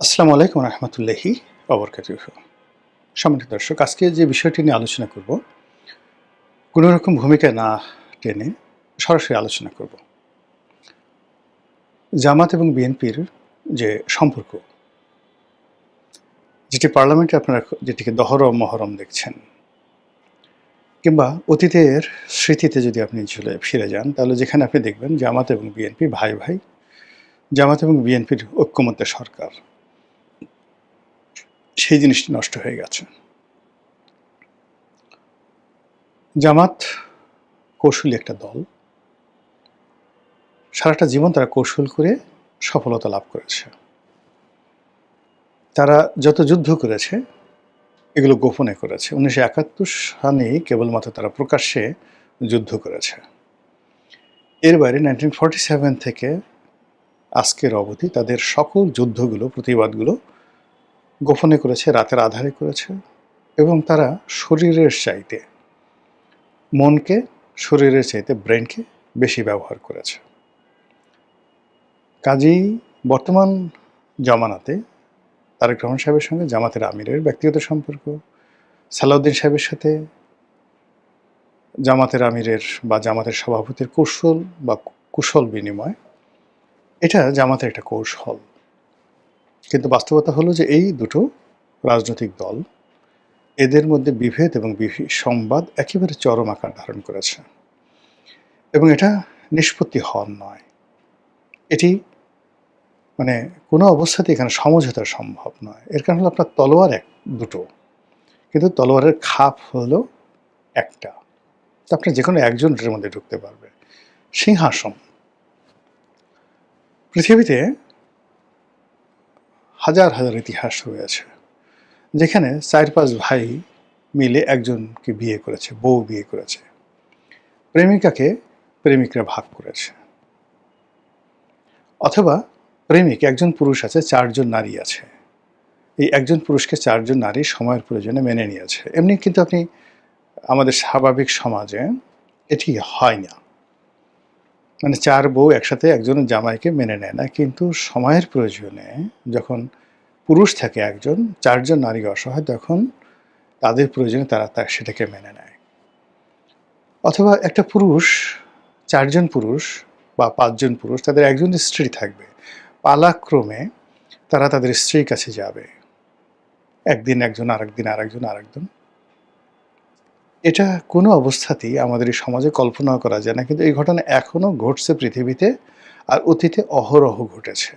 আসসালামু আলাইকুম রহমতুল্লাহি ওবরকাতুহু। সম্মানিত দর্শক, আজকে যে বিষয়টি নিয়ে আলোচনা করব, কোনো রকম ভূমিকা না টেনে সরাসরি আলোচনা করব। জামাত এবং বিএনপির যে সম্পর্ক, যেটি পার্লামেন্টে আপনারা যেটিকে দহরম মহরম দেখছেন, কিংবা অতীতের স্মৃতিতে যদি আপনি ফিরে যান, তাহলে যেখানে আপনি দেখবেন জামাত এবং বিএনপি ভাই ভাই, জামাত এবং বিএনপির ঐক্যমত্যে সরকার, সেই জিনিসটি নষ্ট হয়ে গেছে। জামাত কৌশলী একটা দল, সারাটা জীবন তারা কৌশল করে সফলতা লাভ করেছে। তারা যত যুদ্ধ করেছে এগুলো গোপনে করেছে। ১৯৭১ সালেই কেবলমাত্র তারা প্রকাশ্যে যুদ্ধ করেছে। এর বাইরে 1947 থেকে আজকের অবধি তাদের সকল যুদ্ধগুলো, প্রতিবাদগুলো গোপনে করেছে, রাতের আঁধারে করেছে, এবং তারা শরীরের চাইতে মনকে, শরীরের চাইতে ব্রেনকে বেশি ব্যবহার করেছে। কাজেই বর্তমান জমানাতে তারেক রহমান সাহেবের সঙ্গে জামাতের আমিরের ব্যক্তিগত সম্পর্ক, সালাউদ্দিন সাহেবের সাথে জামাতের আমিরের বা জামাতের সভাপতির কৌশল বা কুশল বিনিময়, এটা জামাতের একটা কৌশল। কিন্তু বাস্তবতা হলো যে এই দুটো রাজনৈতিক দল, এদের মধ্যে বিভেদ এবং সংবাদ একেবারে চরম আকার ধারণ করেছে, এবং এটা নিষ্পত্তি হওয়ার নয়। এটি মানে কোনো অবস্থাতে এখানে সমঝোতা সম্ভব নয়। এর কারণ হলো আপনার তলোয়ার দুটো, কিন্তু তলোয়ারের খাপ হলো একটা। তো আপনি যে কোনো একজন এটার মধ্যে ঢুকতে পারবে। সিংহাসন, পৃথিবীতে হাজার হাজার ইতিহাস রয়েছে যেখানে ৪-৫ ভাই মিলে একজনকে বিয়ে করেছে, বউ বিয়ে করেছে, প্রেমিকাকে প্রেমিকরা ভাগ করেছে, অথবা প্রেমিক একজন পুরুষ আছে, ৪ জন নারী আছে, এই একজন পুরুষকে ৪ জন নারী সময়ের প্রয়োজনে মেনে নিয়েছে। এমনি কিন্তু আপনি আমাদের স্বাভাবিক সমাজে এটি হয় না, মানে ৪ বউ একসাথে একজন জামাইকে মেনে নেয় না। কিন্তু সময়ের প্রয়োজনে যখন পুরুষ থাকে একজন, ৪ জন নারী অসহায়, তখন তাদের প্রয়োজনে তারা সেটাকে মেনে নেয়। অথবা একটা পুরুষ, ৪ জন পুরুষ বা ৫ জন পুরুষ, তাদের একজন স্ত্রী থাকবে, পালাক্রমে তারা তাদের স্ত্রীর কাছে যাবে, একদিন একজন, আরেকদিন আরেকজন, আরেকজন। এটা কোনো অবস্থাতেই আমাদের এই সমাজে কল্পনা করা যায় না, কিন্তু এই ঘটনা এখনও ঘটছে পৃথিবীতে, আর অতীতে অহরহ ঘটেছে।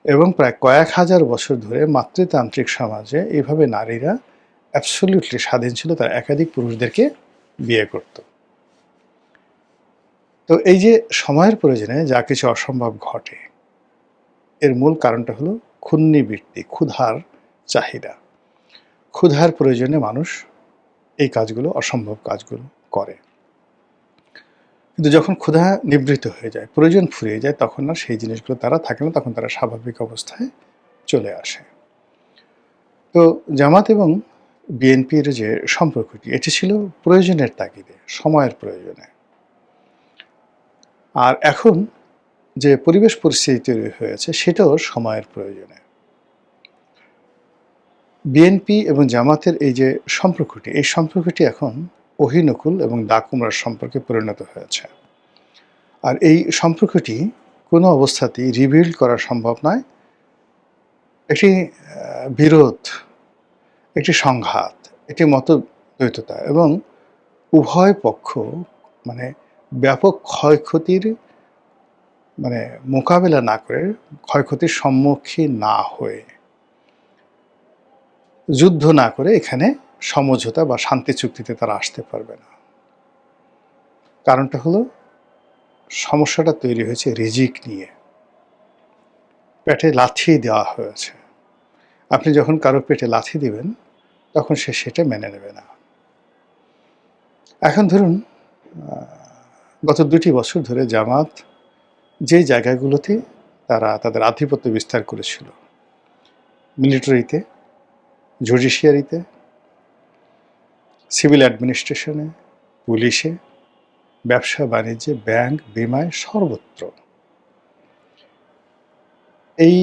এবং প্রায় কয়েক হাজার বছর ধরে মাতৃতান্ত্রিক সমাজে এইভাবে নারীরা অ্যাবসলিউটলি স্বাধীন ছিল, তারা একাধিক পুরুষদেরকে বিয়ে করত। তো এই যে সময়ের প্রয়োজনে যা কিছু অসম্ভব ঘটে, এর মূল কারণটা হলো ক্ষুন্নিবৃত্তি, ক্ষুধার চাহিদা। ক্ষুধার প্রয়োজনে মানুষ এই কাজগুলো, অসম্ভব কাজগুলো করে। কিন্তু যখন ক্ষুধা নিবৃত্ত হয়ে যায়, প্রয়োজন ফুরিয়ে যায়, তখন আর সেই জিনিসগুলো তারা থাকে না, তখন তারা স্বাভাবিক অবস্থায় চলে আসে। তো জামাত এবং বিএনপির যে সম্পর্কটি, এটি ছিল প্রয়োজনের তাগিদে, সময়ের প্রয়োজনে। আর এখন যে পরিবেশ পরিস্থিতি তৈরি হয়েছে, সেটাও সময়ের প্রয়োজনে। বিএনপি এবং জামাতের এই যে সম্পর্কটি, এই সম্পর্কটি এখন অহিনকুল এবং দাকুমরার সম্পর্কে পরিণত হয়েছে। আর এই সম্পর্কটি কোনো অবস্থাতেই রিবিল্ড করা সম্ভব নয়। একটি বিরোধ, একটি সংঘাত, একটি মতদ্বৈততা, এবং উভয় পক্ষ মানে ব্যাপক ক্ষয়ক্ষতির মোকাবেলা না করে, ক্ষয়ক্ষতির সম্মুখীন না হয়ে, যুদ্ধ না করে এখানে সমঝোতা বা শান্তি চুক্তিতে তারা আসতে পারবে না। কারণটা হলো, সমস্যাটা তৈরি হয়েছে রিজিক নিয়ে, পেটে লাথি দেওয়া হয়েছে। আপনি যখন কারো পেটে লাথি দিবেন, তখন সে সেটা মেনে নেবে না। এখন ধরুন, গত ২টি বছর ধরে জামাত যে জায়গাগুলোতে তারা তাদের আধিপত্য বিস্তার করেছিল, মিলিটারিতে, জুডিশিয়ারিতে, সিভিল অ্যাডমিনিস্ট্রেশনে, পুলিশে, ব্যবসা বাণিজ্যে, ব্যাংক, বিমায়, সর্বত্র এই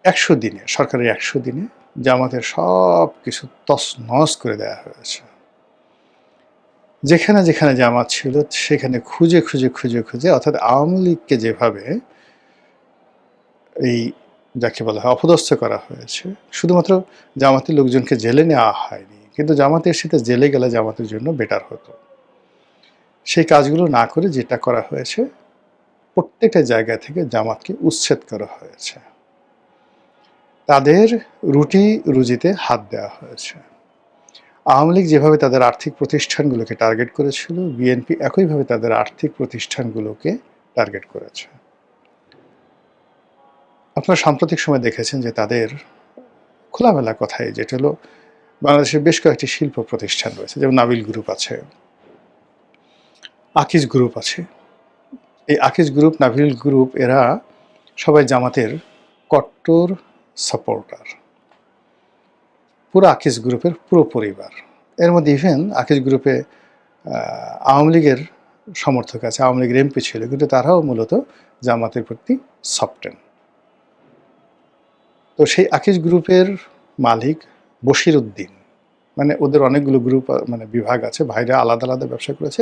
100 দিনে, সরকারের 100 দিনে জামাতের সব কিছু তছনছ করে দেওয়া হয়েছে। যেখানে যেখানে জামাত ছিল সেখানে খুঁজে খুঁজে খুঁজে খুঁজে, অর্থাৎ আওয়ামী লীগকে যেভাবে এই যাকে বলা হয় অপদস্থ করা হয়েছে, শুধুমাত্র জামাতের লোকজনকে জেলে নেওয়া হয়নি, কিন্তু জামাতের সাথে জেলে গেলে জামাতের জন্য বেটার হতো। সেই কাজগুলো না করে যেটা করা হয়েছে, প্রত্যেকটা জায়গা থেকে জামাতকে উচ্ছেদ করা হয়েছে, তাদের রুটি রুজিতে হাত দেওয়া হয়েছে। আওয়ামী লীগ যেভাবে তাদের আর্থিক প্রতিষ্ঠানগুলোকে টার্গেট করেছিল, বিএনপি একইভাবে তাদের আর্থিক প্রতিষ্ঠানগুলোকে টার্গেট করেছে। আপনারা সাম্প্রতিক সময় দেখেছেন যে তাদের খোলামেলা কথাই, যেটা হলো বাংলাদেশের বেশ কয়েকটি শিল্প প্রতিষ্ঠান রয়েছে, যেমন নাবিল গ্রুপ আছে, আকিজ গ্রুপ আছে। এই আকিজ গ্রুপ, নাবিল গ্রুপ, এরা সবাই জামাতের কট্টর সাপোর্টার। পুরো আকিজ গ্রুপের পুরো পরিবার, এর মধ্যে ইভেন আকিজ গ্রুপে আওয়ামী লীগের সমর্থক আছে, আওয়ামী লীগের এমপি ছিল, কিন্তু তারাও মূলত জামাতের প্রতি সফটেন। তো সেই আকিজ গ্রুপের মালিক বশির উদ্দিন, মানে ওদের অনেকগুলো গ্রুপ, মানে বিভাগ আছে, ভাইরা আলাদা আলাদা ব্যবসা করেছে।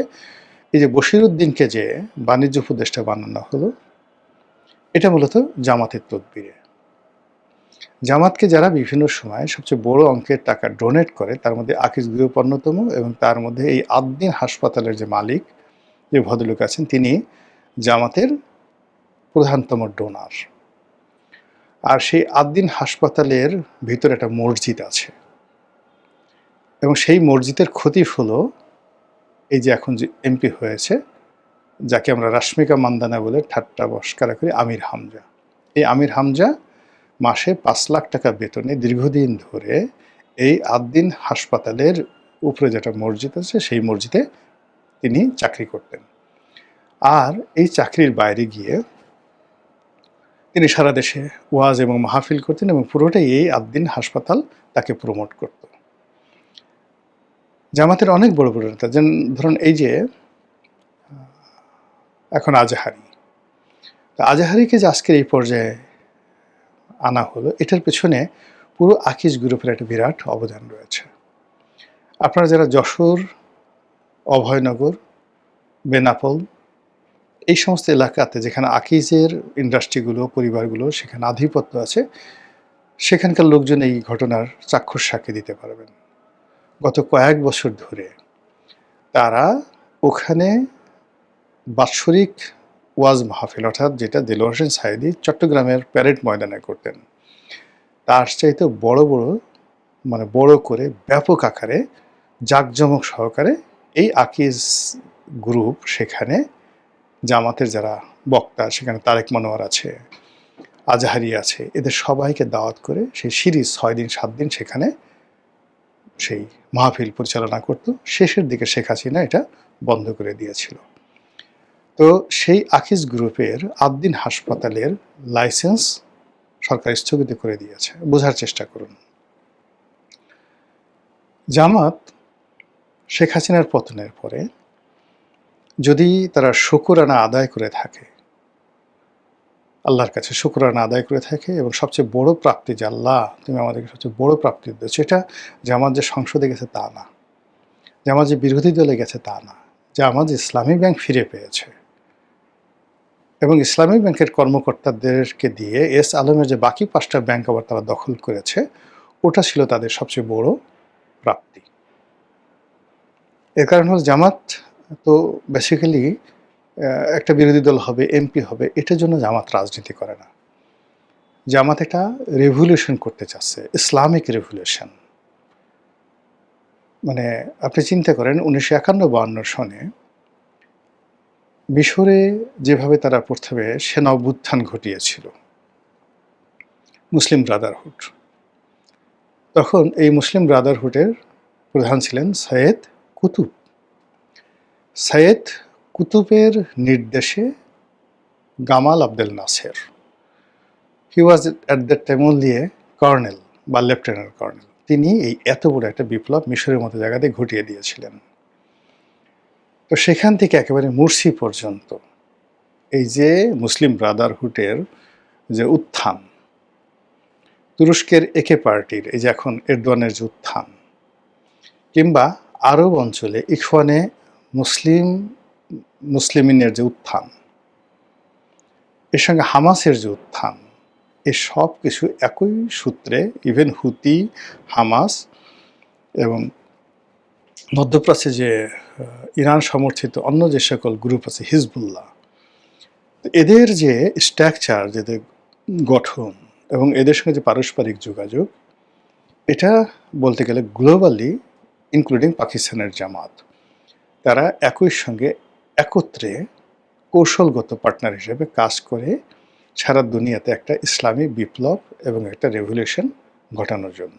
এই যে বশির উদ্দিনকে যে বাণিজ্য উপদেষ্টা বানানো হলো, এটা মূলত জামাতের তদবিরে। জামাতকে যারা বিভিন্ন সময় সবচেয়ে বড় অঙ্কের টাকা ডোনেট করে, তার মধ্যে আকিজ গ্রুপ অন্যতম, এবং তার মধ্যে এই আদ্দিন হাসপাতালের যে মালিক, যে ভদ্রলোক আছেন, তিনি জামাতের প্রধানতম ডোনার। আর সেই আদ্দিন হাসপাতালের ভিতরে একটা মসজিদ আছে, এবং সেই মসজিদের খতিব হলো এই যে এখন যে এমপি হয়েছে, যাকে আমরা রাশ্মিকা মান্দানা বলে ঠাট্টা বস্কারা করি, আমির হামজা। এই আমির হামজা মাসে 5 লাখ টাকা বেতনে দীর্ঘদিন ধরে এই আদ্দিন হাসপাতালের উপরে যেটা মসজিদ আছে, সেই মসজিদে তিনি চাকরি করতেন। আর এই চাকরির বাইরে গিয়ে তিনি সারা দেশে ওয়াজ এবং মাহফিল করতেন, এবং পুরোটাই এই আদ্দিন হাসপাতাল তাকে প্রমোট করত। জামাতের অনেক বড় বড় নেতা, যেন ধরুন এই যে এখন আজাহারি, আজাহারিকে যে আজকের এই পর্যায়ে আনা হলো, এটার পেছনে পুরো আকিজ গ্রুপের একটা বিরাট অবদান রয়েছে। আপনারা যারা যশোর, অভয়নগর, বেনাপোল, এই সমস্ত এলাকাতে যেখানে আকিজের ইন্ডাস্ট্রিগুলো, পরিবারগুলো সেখানে আধিপত্য আছে, সেখানকার লোকজন এই ঘটনার চাক্ষুষ সাক্ষী দিতে পারবেন। গত কয়েক বছর ধরে তারা ওখানে বাৎসরিক ওয়াজ মাহফিল, অর্থাৎ যেটা দেলোয়ার হোসেন সাঈদী চট্টগ্রামের প্যারেড ময়দানে করতেন, তার চাইতে বড় বড়, মানে বড় করে ব্যাপক আকারে জাঁকজমক সহকারে এই আকিজ গ্রুপ সেখানে জামাতের যারা বক্তা, সেখানে তারেক মনোয়ার আছে, আজাহারি আছে, এদের সবাইকে দাওয়াত করে সেই সিরিজ 6 দিন 7 দিন সেখানে সেই মাহফিল পরিচালনা করত। শেষের দিকে শেখ হাসিনা এটা বন্ধ করে দিয়েছিল। তো সেই আকিজ গ্রুপের আদ্দিন হাসপাতালের লাইসেন্স সরকার স্থগিত করে দিয়েছে। বোঝার চেষ্টা করুন, জামাত শেখ হাসিনার পতনের পরে যদি তারা শুকরানা আদায় করে থাকে, আল্লাহর কাছে শুকরানা আদায় করে থাকে, এবং সবচেয়ে বড় প্রাপ্তি যে আল্লাহ তুমি আমাদেরকে সবচেয়ে বড় প্রাপ্তি দিচ্ছ, এটা জামাত যে সংসদে গেছে তা না, জামাত যে বিরোধী দলে গেছে তা না, জামাত ইসলামী ব্যাংক ফিরে পেয়েছে, এবং ইসলামী ব্যাংকের কর্মকর্তাদেরকে দিয়ে এস আলমের যে বাকি 5টা ব্যাংক আবার তারা দখল করেছে, ওটা ছিল তাদের সবচেয়ে বড় প্রাপ্তি। এর কারণ হল জামাত তো বেসিক্যালি একটা বিরোধী দল হবে, এমপি হবে, এটার জন্য জামাত রাজনীতি করে না। জামাত একটা রেভলিউশন করতে চাচ্ছে, ইসলামিক রেভলিউশন। মানে আপনি চিন্তা করেন 1951-52 সনে মিশরে যেভাবে তারা প্রথমে সেনা অভ্যুত্থান ঘটিয়েছিল, মুসলিম ব্রাদারহুড, তখন এই মুসলিম ব্রাদারহুডের প্রধান ছিলেন সৈয়দ কুতুব। সৈয়দ কুতুবের নির্দেশে গামাল Abdel Nasser, he was at that time only a colonel বা লেফটেন্যান্ট কর্নেল, তিনি এই এত বড় একটা বিপ্লব মিশরের মতো জায়গাতে ঘটিয়ে দিয়েছিলেন। তো সেখান থেকে একেবারে মুরসি পর্যন্ত এই যে মুসলিম ব্রাদারহুডের যে উত্থান, তুরস্কের একে পার্টির এই যে এখন এরদোয়ানের যে উত্থান, কিংবা আরব অঞ্চলে ইখওয়ানে মুসলিমিনের যে উত্থান, এর সঙ্গে হামাসের যে উত্থান, এ সব কিছু একই সূত্রে, ইভেন হুতি, হামাস এবং মধ্যপ্রাচ্যে যে ইরান সমর্থিত অন্য যে সকল গ্রুপ আছে, হিজবুল্লাহ, এদের যে স্ট্রাকচার, যেদের গঠন এবং এদের সঙ্গে যে পারস্পরিক যোগাযোগ, এটা বলতে গেলে গ্লোবালি ইনক্লুডিং পাকিস্তানের জামাত, তারা একই সঙ্গে একত্রে কৌশলগত পার্টনার হিসেবে কাজ করে সারা দুনিয়াতে একটা ইসলামী বিপ্লব এবং একটা রেভলিউশন ঘটানোর জন্য।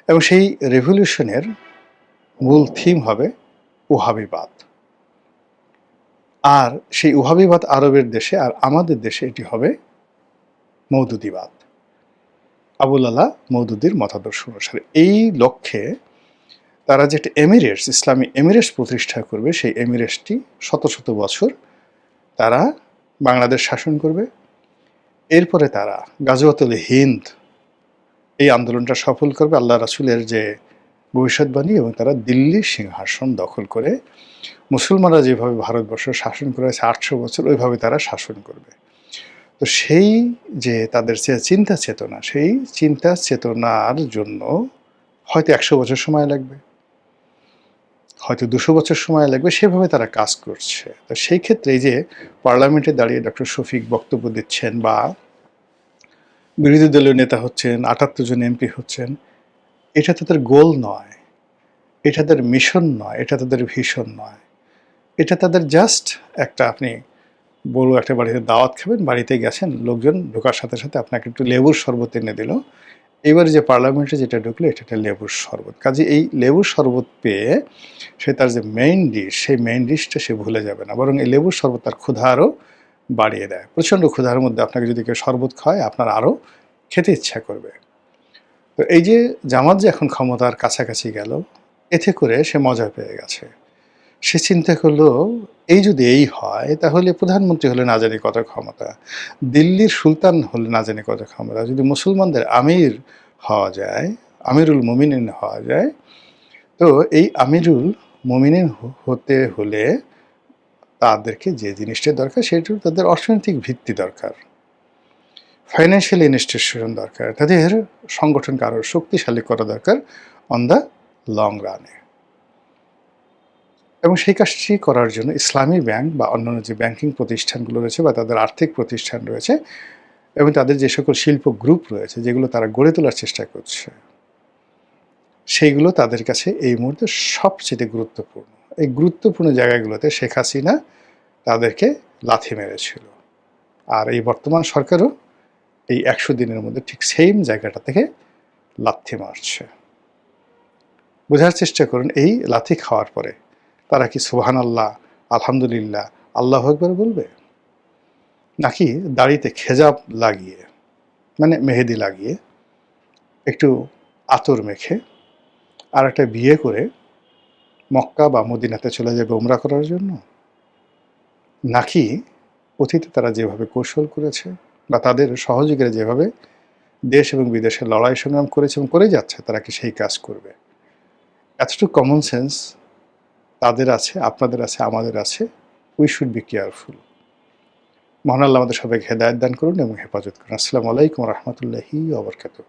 এবং সেই রেভলিউশনের মূল থিম হবে ওহাবিবাদ। আর সেই ওহাবিবাদ আরবের দেশে, আর আমাদের দেশে এটি হবে মওদুদিবাদ, আবুল আলা মওদুদির মতাদর্শ অনুসারে। এই লক্ষ্যে তারা যেটা এমিরেটস, ইসলামী এমিরেটস প্রতিষ্ঠা করবে, সেই এমিরেটসটি শত শত বছর তারা বাংলাদেশ শাসন করবে। এরপরে তারা গাজওয়াতুল হিন্দ এই আন্দোলনটা সফল করবে, আল্লাহ রাসূলের যে ভবিষ্যৎবাণী, এবং তারা দিল্লির সিংহাসন দখল করে মুসলমানরা যেভাবে ভারতবর্ষ শাসন করেছে 800 বছর, ওইভাবে তারা শাসন করবে। তো সেই যে তাদের যে চিন্তা চেতনা, সেই চিন্তা চেতনার জন্য হয়তো 100 বছর সময় লাগবে, হয়তো 200 বছর সময় লাগবে, সেভাবে তারা কাজ করছে। তো সেই ক্ষেত্রে এই যে পার্লামেন্টে দাঁড়িয়ে ডক্টর শফিক বক্তব্য দিচ্ছেন, বা বিরোধী দলীয় নেতা হচ্ছেন, 78 জন এমপি হচ্ছেন, এটা তাদের গোল নয়, এটা তাদের মিশন নয়, এটা তাদের ভিশন নয়, এটা তাদের জাস্ট একটা, আপনি বড় একটা বাড়িতে দাওয়াত খাবেন, বাড়িতে গেছেন, লোকজন ঢোকার সাথে সাথে আপনাকে একটু লেবুর শরবত এনে দিল, এবারে যে পার্লামেন্টে যেটা ঢুকলো এটা একটা লেবুর শরবত। কাজে এই লেবুর শরবত পেয়ে সে তার যে মেইন ডিশ, সেই মেইন ডিশটা সে ভুলে যাবে না, বরং এই লেবুর শরবত তার ক্ষুধা আরও বাড়িয়ে দেয়। প্রচণ্ড ক্ষুধার মধ্যে আপনাকে যদি কেউ শরবত খায়, আপনার আরও খেতে ইচ্ছা করবে। তো এই যে জামাত যে এখন ক্ষমতার কাছাকাছি গেল, এতে করে সে মজা পেয়ে গেছে। সে চিন্তা করলো, এই যদি এই হয়, তাহলে প্রধানমন্ত্রী হলে না জানি কত ক্ষমতা, দিল্লির সুলতান হলে না জানি কত ক্ষমতা, যদি মুসলমানদের আমির হওয়া যায়, আমিরুল মুমিনিন হওয়া যায়, তো এই আমিরুল মুমিনিন হতে হলে তাদেরকে যে জিনিসটা দরকার, সেটা তাদের অর্থনৈতিক ভিত্তি দরকার, ফাইন্যান্সিয়াল ইনস্টিটিউশন দরকার, তাদের সংগঠনকে আরও শক্তিশালী করা দরকার অন দ্য লং রানে। এবং সেই কাজটি করার জন্য ইসলামী ব্যাংক বা অন্যান্য যে ব্যাংকিং প্রতিষ্ঠানগুলো রয়েছে, বা তাদের আর্থিক প্রতিষ্ঠান রয়েছে, এবং তাদের যে সকল শিল্প গ্রুপ রয়েছে, যেগুলো তারা গড়ে তোলার চেষ্টা করছে, সেইগুলো তাদের কাছে এই মুহূর্তে সবচেয়ে গুরুত্বপূর্ণ। এই গুরুত্বপূর্ণ জায়গাগুলোতে শেখ হাসিনা তাদেরকে লাথি মেরেছিল, আর এই বর্তমান সরকারও এই 100 দিনের মধ্যে ঠিক সেম জায়গাটা থেকে লাথি মারছে। বোঝার চেষ্টা করুন, এই লাথি খাওয়ার পরে তারা কি সুবহানাল্লাহ, আলহামদুলিল্লাহ, আল্লাহু আকবার বলবে, নাকি দাড়িতে খেজাব লাগিয়ে, মানে মেহেদি লাগিয়ে, একটু আতর মেখে আর একটা বিয়ে করে মক্কা বা মদিনাতে চলে যাবে উমরা করার জন্য, নাকি অতীতে তারা যেভাবে কৌশল করেছে বা তাদের সহযোগীরা যেভাবে দেশ এবং বিদেশে লড়াই সংগ্রাম করেছে এবং করে যাচ্ছে, তারা কি সেই কাজ করবে? এতটুকু কমন সেন্স তাদের আছে, আপনাদের আছে, আমাদের আছে। We should be careful. মহান আল্লাহ আমাদের সবাইকে হেদায়েত দান করুন এবং হেফাজত করুন। আসসালামু আলাইকুম ওয়া রাহমাতুল্লাহি ওয়া বারাকাতুহু।